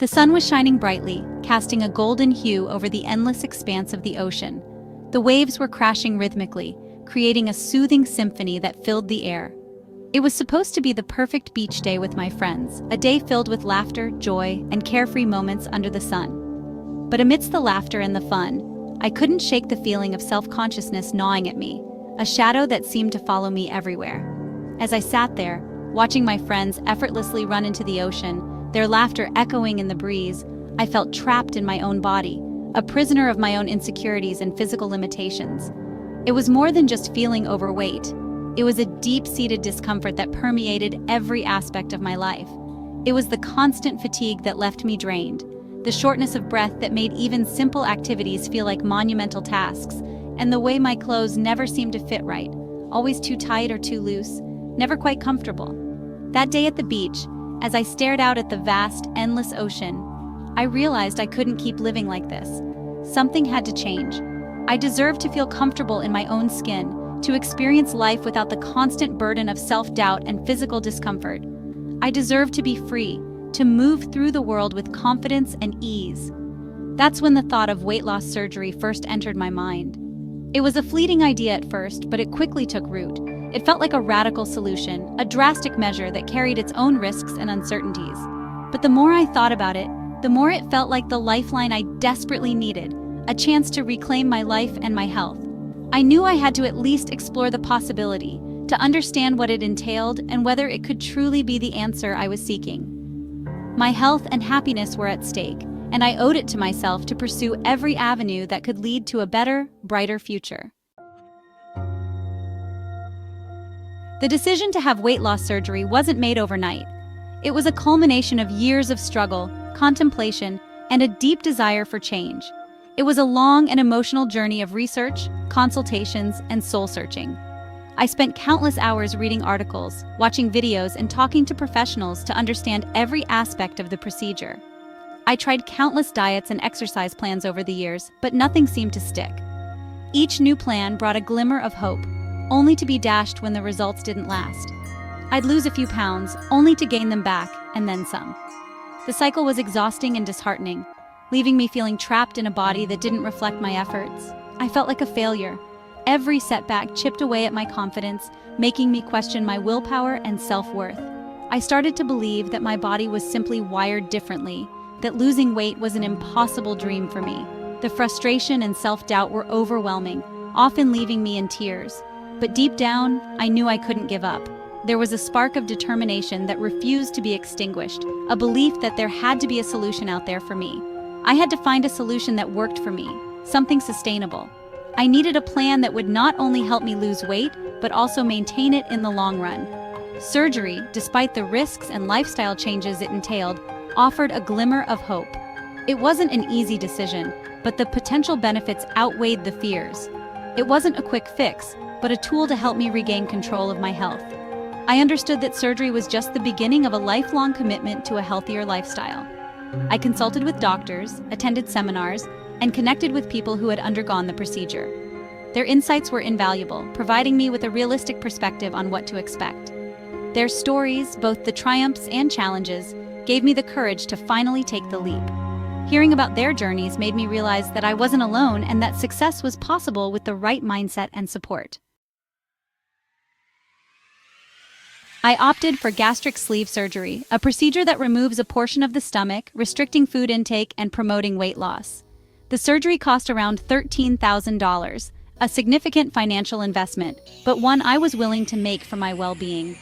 The sun was shining brightly, casting a golden hue over the endless expanse of the ocean. The waves were crashing rhythmically, creating a soothing symphony that filled the air. It was supposed to be the perfect beach day with my friends, a day filled with laughter, joy, and carefree moments under the sun. But amidst the laughter and the fun, I couldn't shake the feeling of self-consciousness gnawing at me, a shadow that seemed to follow me everywhere. As I sat there, watching my friends effortlessly run into the ocean, their laughter echoing in the breeze, I felt trapped in my own body, a prisoner of my own insecurities and physical limitations. It was more than just feeling overweight. It was a deep-seated discomfort that permeated every aspect of my life. It was the constant fatigue that left me drained, the shortness of breath that made even simple activities feel like monumental tasks, and the way my clothes never seemed to fit right, always too tight or too loose, never quite comfortable. That day at the beach, as I stared out at the vast, endless ocean, I realized I couldn't keep living like this. Something had to change. I deserved to feel comfortable in my own skin, to experience life without the constant burden of self-doubt and physical discomfort. I deserved to be free, to move through the world with confidence and ease. That's when the thought of weight loss surgery first entered my mind. It was a fleeting idea at first, but it quickly took root. It felt like a radical solution, a drastic measure that carried its own risks and uncertainties. But the more I thought about it, the more it felt like the lifeline I desperately needed, a chance to reclaim my life and my health. I knew I had to at least explore the possibility, to understand what it entailed and whether it could truly be the answer I was seeking. My health and happiness were at stake, and I owed it to myself to pursue every avenue that could lead to a better, brighter future. The decision to have weight loss surgery wasn't made overnight. It was a culmination of years of struggle, contemplation, and a deep desire for change. It was a long and emotional journey of research, consultations, and soul-searching. I spent countless hours reading articles, watching videos, and talking to professionals to understand every aspect of the procedure. I tried countless diets and exercise plans over the years, but nothing seemed to stick. Each new plan brought a glimmer of hope, only to be dashed when the results didn't last. I'd lose a few pounds, only to gain them back, and then some. The cycle was exhausting and disheartening, leaving me feeling trapped in a body that didn't reflect my efforts. I felt like a failure. Every setback chipped away at my confidence, making me question my willpower and self-worth. I started to believe that my body was simply wired differently, that losing weight was an impossible dream for me. The frustration and self-doubt were overwhelming, often leaving me in tears. But deep down, I knew I couldn't give up. There was a spark of determination that refused to be extinguished, a belief that there had to be a solution out there for me. I had to find a solution that worked for me, something sustainable. I needed a plan that would not only help me lose weight, but also maintain it in the long run. Surgery, despite the risks and lifestyle changes it entailed, offered a glimmer of hope. It wasn't an easy decision, but the potential benefits outweighed the fears. It wasn't a quick fix, but a tool to help me regain control of my health. I understood that surgery was just the beginning of a lifelong commitment to a healthier lifestyle. I consulted with doctors, attended seminars, and connected with people who had undergone the procedure. Their insights were invaluable, providing me with a realistic perspective on what to expect. Their stories, both the triumphs and challenges, gave me the courage to finally take the leap. Hearing about their journeys made me realize that I wasn't alone and that success was possible with the right mindset and support. I opted for gastric sleeve surgery, a procedure that removes a portion of the stomach, restricting food intake and promoting weight loss. The surgery cost around $13,000, a significant financial investment, but one I was willing to make for my well-being.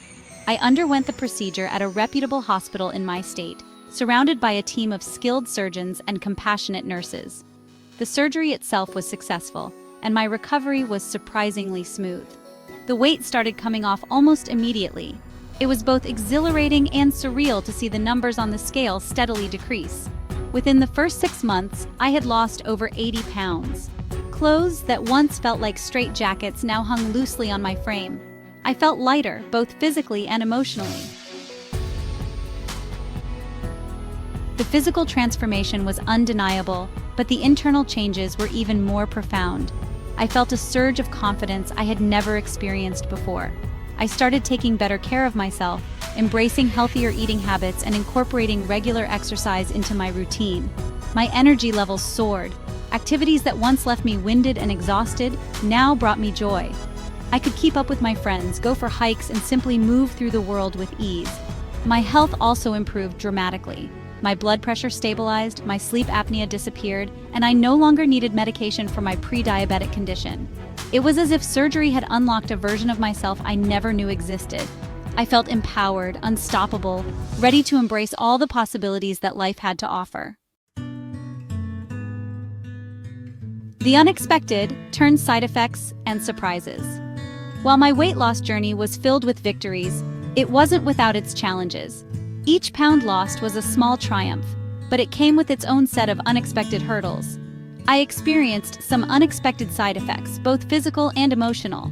I underwent the procedure at a reputable hospital in my state, surrounded by a team of skilled surgeons and compassionate nurses. The surgery itself was successful, and my recovery was surprisingly smooth. The weight started coming off almost immediately. It was both exhilarating and surreal to see the numbers on the scale steadily decrease. Within the first 6 months, I had lost over 80 pounds. Clothes that once felt like straitjackets now hung loosely on my frame. I felt lighter, both physically and emotionally. The physical transformation was undeniable, but the internal changes were even more profound. I felt a surge of confidence I had never experienced before. I started taking better care of myself, embracing healthier eating habits and incorporating regular exercise into my routine. My energy levels soared. Activities that once left me winded and exhausted now brought me joy. I could keep up with my friends, go for hikes, and simply move through the world with ease. My health also improved dramatically. My blood pressure stabilized, my sleep apnea disappeared, and I no longer needed medication for my pre-diabetic condition. It was as if surgery had unlocked a version of myself I never knew existed. I felt empowered, unstoppable, ready to embrace all the possibilities that life had to offer. The unexpected turned side effects and surprises. While my weight loss journey was filled with victories, it wasn't without its challenges. Each pound lost was a small triumph, but it came with its own set of unexpected hurdles. I experienced some unexpected side effects, both physical and emotional.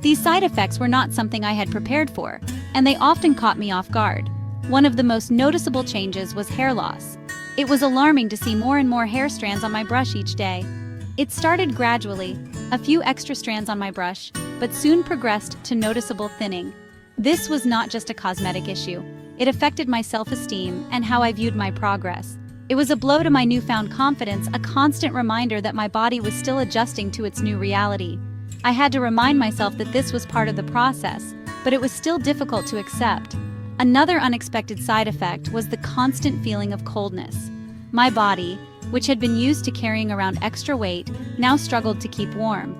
These side effects were not something I had prepared for, and they often caught me off guard. One of the most noticeable changes was hair loss. It was alarming to see more and more hair strands on my brush each day. It started gradually, a few extra strands on my brush, but soon progressed to noticeable thinning. This was not just a cosmetic issue. It affected my self-esteem and how I viewed my progress. It was a blow to my newfound confidence, a constant reminder that my body was still adjusting to its new reality. I had to remind myself that this was part of the process, but it was still difficult to accept. Another unexpected side effect was the constant feeling of coldness. My body, which had been used to carrying around extra weight, now struggled to keep warm.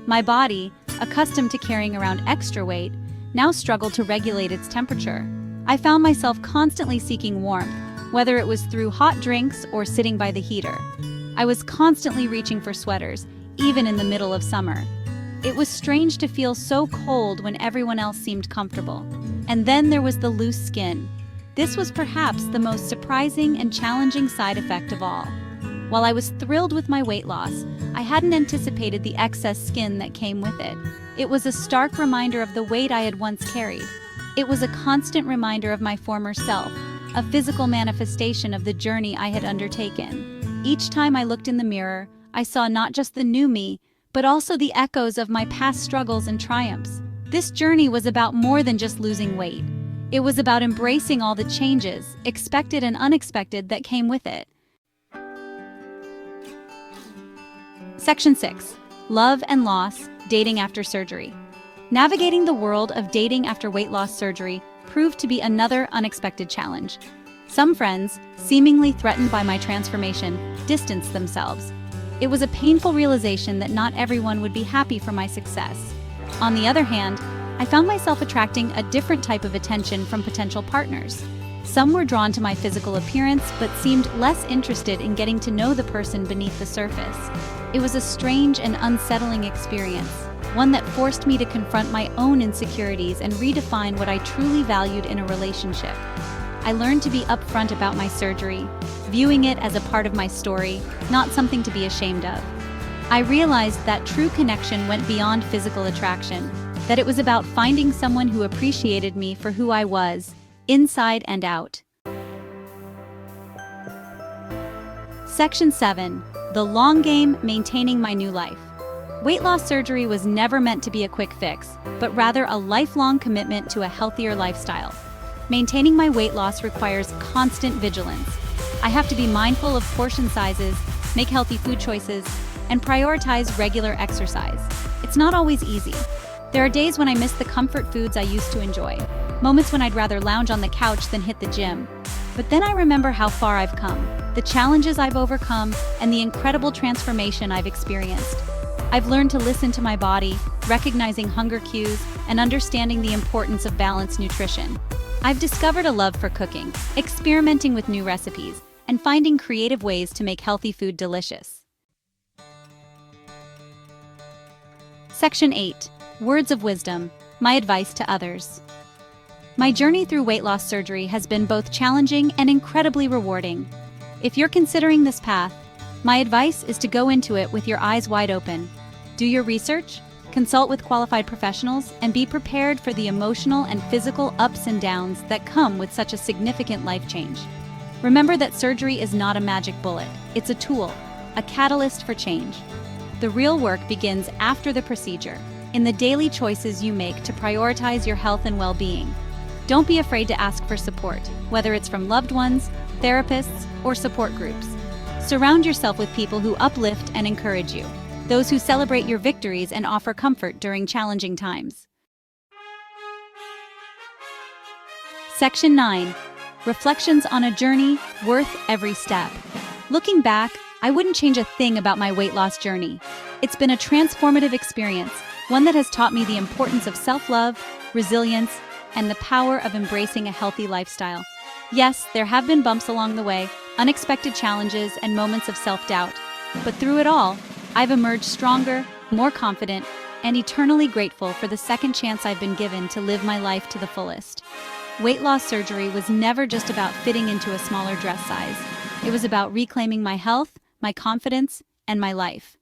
My body, accustomed to carrying around extra weight, now struggled to regulate its temperature. I found myself constantly seeking warmth, whether it was through hot drinks or sitting by the heater. I was constantly reaching for sweaters, even in the middle of summer. It was strange to feel so cold when everyone else seemed comfortable. And then there was the loose skin. This was perhaps the most surprising and challenging side effect of all. While I was thrilled with my weight loss, I hadn't anticipated the excess skin that came with it. It was a stark reminder of the weight I had once carried. It was a constant reminder of my former self, a physical manifestation of the journey I had undertaken. Each time I looked in the mirror, I saw not just the new me, but also the echoes of my past struggles and triumphs. This journey was about more than just losing weight. It was about embracing all the changes, expected and unexpected, that came with it. Section 6. Love and Loss, Dating After Surgery. Navigating the world of dating after weight loss surgery proved to be another unexpected challenge. Some friends, seemingly threatened by my transformation, distanced themselves. It was a painful realization that not everyone would be happy for my success. On the other hand, I found myself attracting a different type of attention from potential partners. Some were drawn to my physical appearance, but seemed less interested in getting to know the person beneath the surface. It was a strange and unsettling experience, one that forced me to confront my own insecurities and redefine what I truly valued in a relationship. I learned to be upfront about my surgery, viewing it as a part of my story, not something to be ashamed of. I realized that true connection went beyond physical attraction, that it was about finding someone who appreciated me for who I was, inside and out. Section 7. The Long Game, Maintaining My New Life. Weight loss surgery was never meant to be a quick fix, but rather a lifelong commitment to a healthier lifestyle. Maintaining my weight loss requires constant vigilance. I have to be mindful of portion sizes, make healthy food choices, and prioritize regular exercise. It's not always easy. There are days when I miss the comfort foods I used to enjoy, moments when I'd rather lounge on the couch than hit the gym. But then I remember how far I've come, the challenges I've overcome, and the incredible transformation I've experienced. I've learned to listen to my body, recognizing hunger cues, and understanding the importance of balanced nutrition. I've discovered a love for cooking, experimenting with new recipes, and finding creative ways to make healthy food delicious. Section 8. Words of Wisdom, My Advice to Others. My journey through weight loss surgery has been both challenging and incredibly rewarding. If you're considering this path, my advice is to go into it with your eyes wide open. Do your research, consult with qualified professionals, and be prepared for the emotional and physical ups and downs that come with such a significant life change. Remember that surgery is not a magic bullet. It's a tool, a catalyst for change. The real work begins after the procedure, in the daily choices you make to prioritize your health and well-being. Don't be afraid to ask for support, whether it's from loved ones, therapists, or support groups. Surround yourself with people who uplift and encourage you, those who celebrate your victories and offer comfort during challenging times. Section 9. Reflections on a journey worth every step. Looking back, I wouldn't change a thing about my weight loss journey. It's been a transformative experience, one that has taught me the importance of self-love, resilience, and the power of embracing a healthy lifestyle. Yes, there have been bumps along the way, unexpected challenges, and moments of self-doubt. But through it all, I've emerged stronger, more confident, and eternally grateful for the second chance I've been given to live my life to the fullest. Weight loss surgery was never just about fitting into a smaller dress size. It was about reclaiming my health, my confidence, and my life.